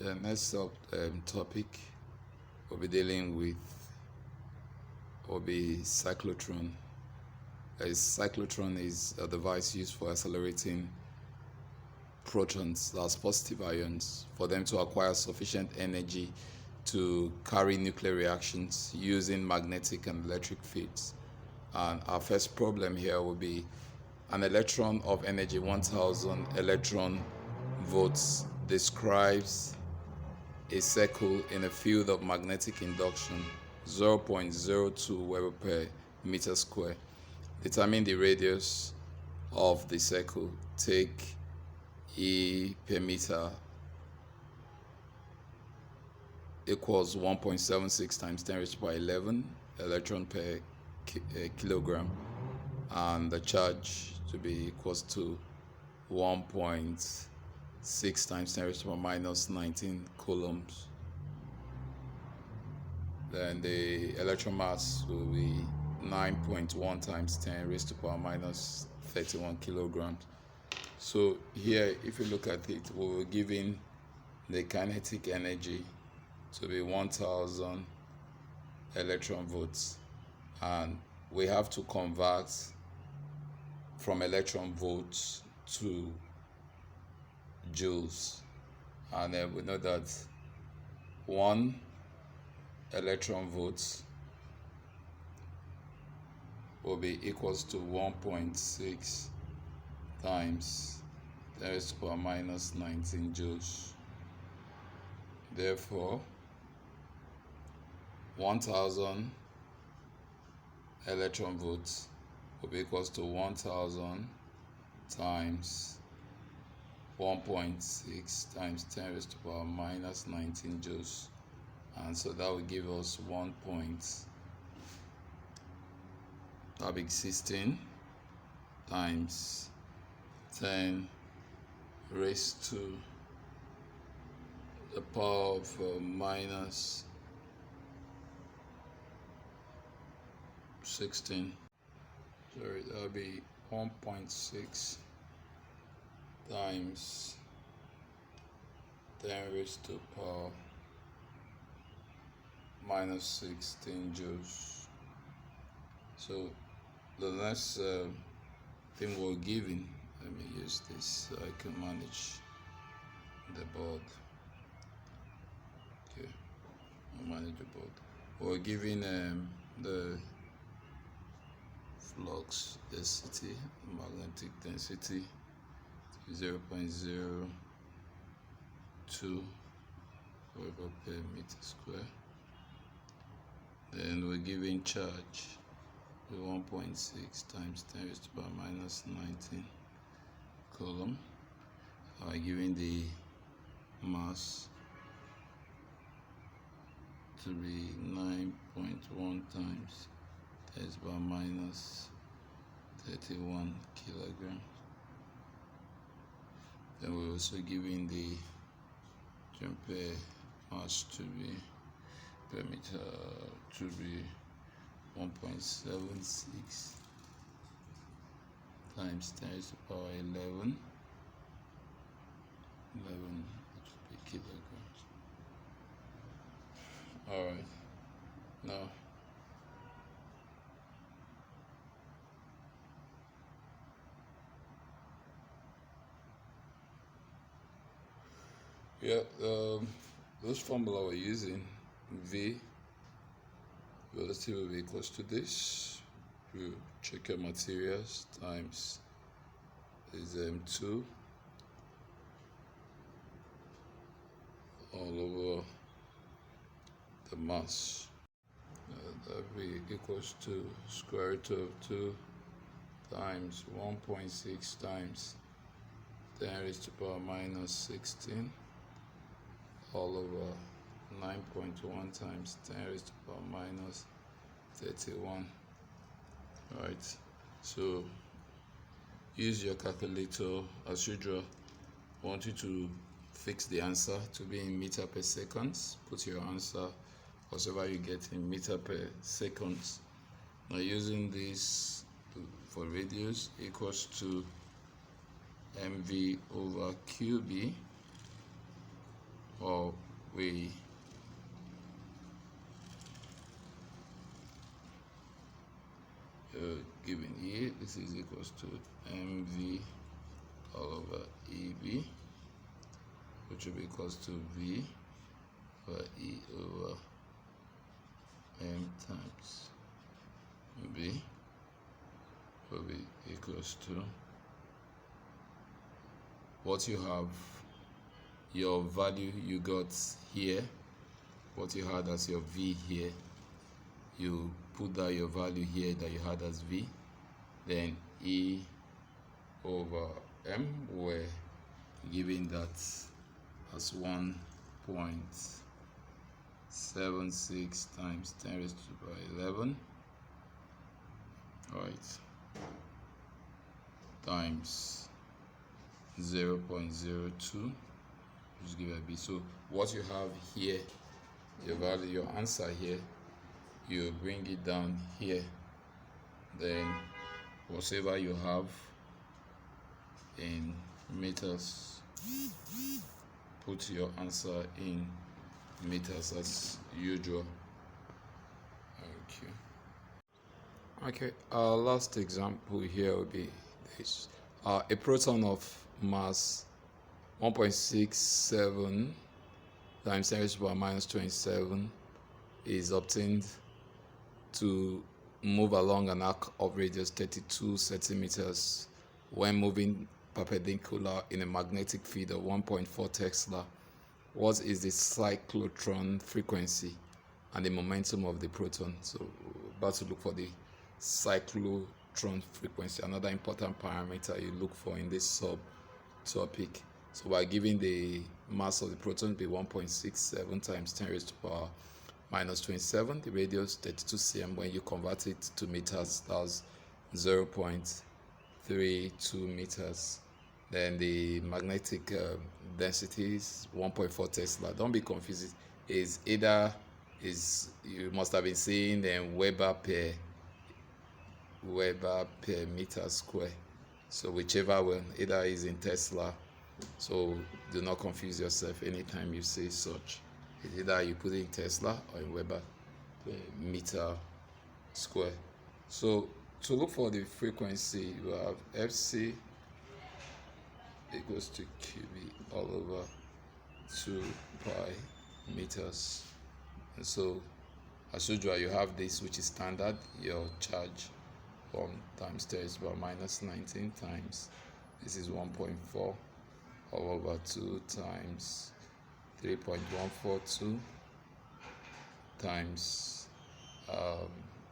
The next topic we'll be dealing with will be cyclotron. A cyclotron is a device used for accelerating protons, that's positive ions, for them to acquire sufficient energy to carry nuclear reactions using magnetic and electric fields. And our first problem here will be an electron of energy 1000 electron volts describes a circle in a field of magnetic induction 0.02 Weber per meter square. Determine the radius of the circle. Take E per meter equals 1.76 times 10 raised to the power 11 electron per kilogram, and the charge to be equals to 1.6 times 10 raised to the power minus 19 coulombs. Then the electron mass will be 9.1 times 10 raised to the power minus 31 kilograms. So here, if you look at it, we were given the kinetic energy to be 1000 electron volts, and we have to convert from electron volts to joules, and then we know that 1 electron volts will be equals to 1.6 times 10 raised to the power minus 19 joules. Therefore 1000 electron volts will be equals to 1000 times 1.6 times 10 raised to the power minus 19 joules, and so that will give us 16 times 10 raised to the power of minus 16. Sorry, that will be 1.6 times 10 raised to the power minus 16 joules. So the next thing we're given, let me use this so I can manage the board. Okay, I'll manage the board. We're given the flux density, magnetic density 0.02 Weber per meter square. Then we're giving charge 1.6 times 10 raised to the power minus 19 coulomb. We're giving the mass to be 9.1 times 10 raised to the power minus 31 kilograms. Then we're also giving the JUPEB mass to be per meter to be 1.76 times 10 raised to the power 11 kilograms. All right, now this formula we're using, V velocity will be equals to this. You check your materials times is m2 all over the mass. That will be equals to square root of 2 times 1.6 times 10 raised to the power minus 16 all over 9.1 times 10 raised to the power minus 31. Alright, so use your calculator as usual. I want you to fix the answer to be in meter per seconds. Put your answer whatever you get in meter per seconds. Now using this for radius equals to mv over qb or we given here, this is equals to mv all over eb, which will be equals to v over e over m times b, will be equals to what you have, your value you got here, what you had as your v here, you put that your value here that you had as v, then e over m, we're giving that as 1.76 times 10 raised to the power 11, right, times 0.02, just give a b. So what you have here, your value, your answer here, you bring it down here, then whatever you have in meters, put your answer in meters as usual. Okay, our last example here will be this. A proton of mass 1.67 times 10 raised to the power minus 27 is obtained to move along an arc of radius 32 centimeters when moving perpendicular in a magnetic field of 1.4 Tesla. What is the cyclotron frequency and the momentum of the proton? So we're about to look for the cyclotron frequency, another important parameter you look for in this subtopic. So by giving the mass of the proton be 1.67 times 10 raised to the power minus 27, the radius 32 cm. When you convert it to meters, that's 0.32 meters. Then the magnetic density is 1.4 Tesla. Don't be confused. Is either is, you must have been seeing Weber per meter square. So whichever one, either is in Tesla. So do not confuse yourself anytime you say such. It's either you put it in Tesla or in Weber per meter square. So to look for the frequency, you have Fc equals to QB all over 2 pi meters. And so as usual, you have this, which is standard, your charge 1 times 10 raised to the power minus 19 times, this is 1.4 all over 2 times 3.142 times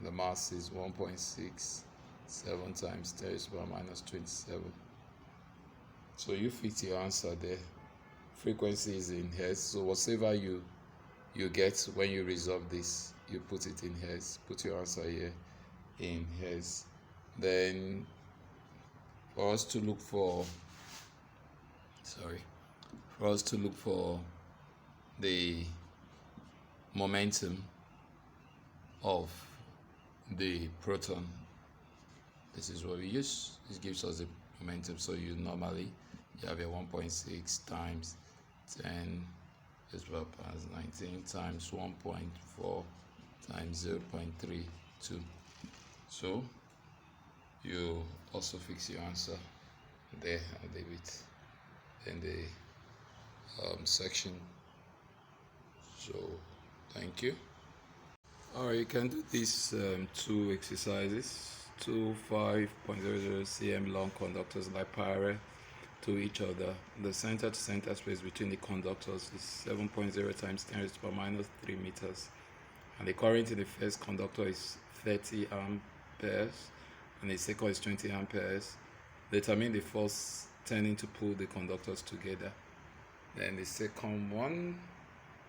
the mass is 1.67 times 10 raised to the power minus 27. So you fit your answer there. Frequency is in hertz, so whatever you get when you resolve this, you put it in hertz. Put your answer here in hertz. Then for us to look for the momentum of the proton, this is what we use. This gives us the momentum. So you have a 1.6 times 10 raised to the power 19 times 1.4 times 0.32. So you also fix your answer there and leave it in the section. So thank you. Alright, you can do these two exercises. 2 5.00 cm long conductors lie parallel to each other. The center to center space between the conductors is 7.0 times 10 raised to the power minus 3 meters, and the current in the first conductor is 30 amperes and the second is 20 amperes. Determine the force tending to pull the conductors together. Then the second one,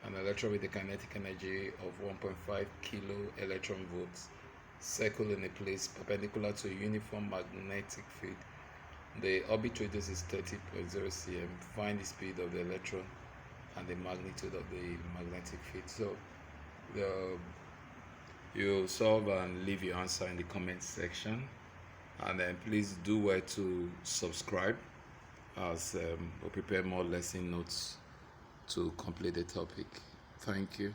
an electron with a kinetic energy of 1.5 kilo electron volts circle in a place perpendicular to a uniform magnetic field. The orbit radius is 30.0 cm. Find the speed of the electron and the magnitude of the magnetic field. So you solve and leave your answer in the comment section, and then please do well to subscribe as we prepare more lesson notes to complete the topic. Thank you.